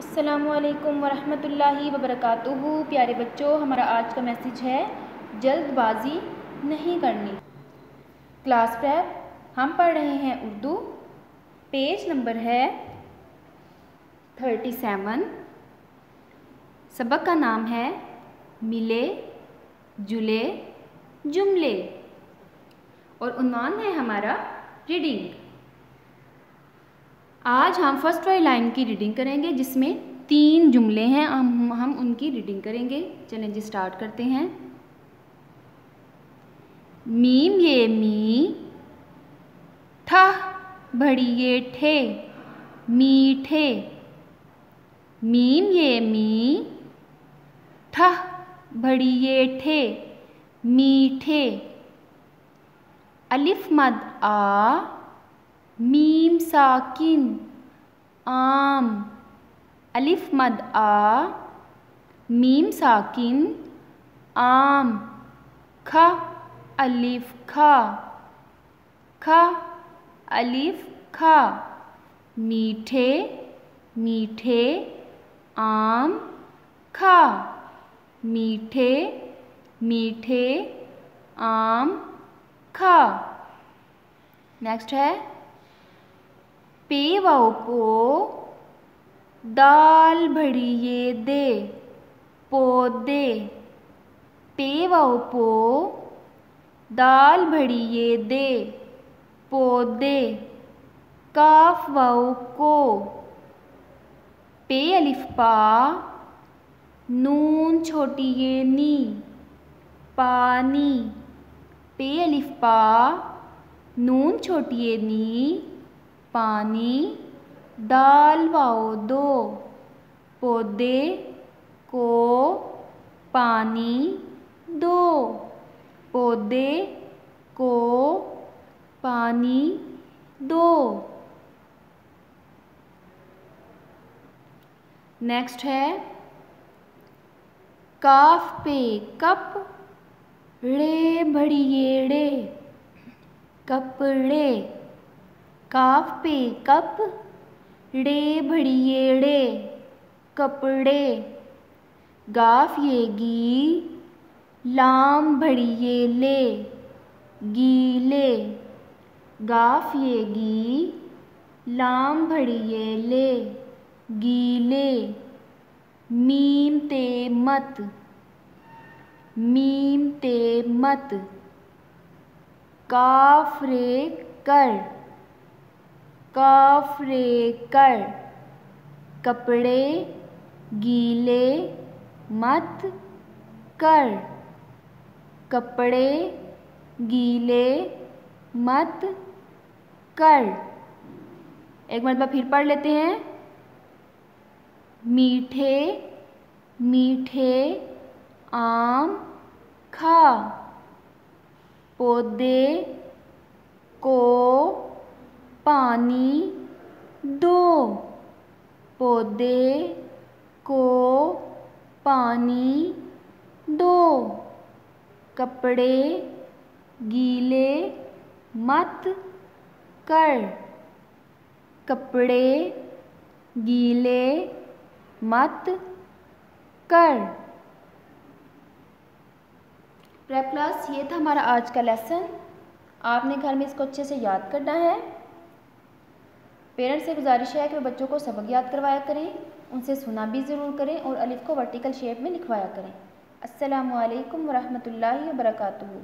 अस्सलामुअलैकुम वरहमतुल्लाहि वबरकातुहू। प्यारे बच्चों, हमारा आज का मैसेज है जल्दबाजी नहीं करनी। क्लास प्रेप हम पढ़ रहे हैं उर्दू। पेज नंबर है 37। सबक का नाम है मिले जुले जुमले और उन्वान है हमारा रीडिंग। आज हम फर्स्ट वाली लाइन की रीडिंग करेंगे जिसमें 3 जुमले हैं। हम उनकी रीडिंग करेंगे। चलें जी, स्टार्ट करते हैं। मीम ये मी, ठह भड़ी ये ठे मीठे। मीम ये मी, ठह भड़ी ये ठे मीठे। अलिफ मद आ, मीम साकिन आम। अलिफ मद आ, मीम साकिन आम। ख अलिफ खा, ख अलिफ खा। मीठे मीठे आम खा। मीठे मीठे आम खा। नेक्स्ट है पे वाओ पो, दाल भड़ी ये दे पौधे। पे वाओ पो, दाल भड़ी ये दे पौधे। काफ वाओ को, पे अलिफ पा, नून छोटी ये नी पानी। पे अलिफ पा, नून छोटी ये नी पानी। दाल वाओ दो, पौधे को पानी दो। पौधे को पानी दो। नेक्स्ट है काफ पे कप, रे भड़ी ये रे कपड़े। काफ पे कप, रे भड़ी ये रे कपड़े। गाफ ये गी, लाम भड़ी ये ले गीले। गाफ ये गी, लाम भड़ी ये ले गीले। मीम ते मत, मीम ते मत। काफ रे कर, काफ रे कर। कपड़े गीले मत कर, कपड़े गीले मत कर। एक मरतबा फिर पढ़ लेते हैं। मीठे मीठे आम खा। पौधे को पानी दो। पौधे को पानी दो। कपड़े गीले मत कर, कपड़े गीले मत कर। प्रेप क्लास, ये था हमारा आज का लेसन। आपने घर में इसको अच्छे से याद करना है। पेरेंट्स से गुजारिश है कि वो बच्चों को सबक याद करवाया करें, उनसे सुना भी ज़रूर करें और अलिफ को वर्टिकल शेप में लिखवाया करें। अस्सलामु अलैकुम वरहमतुल्लाहि वबरकातुहू।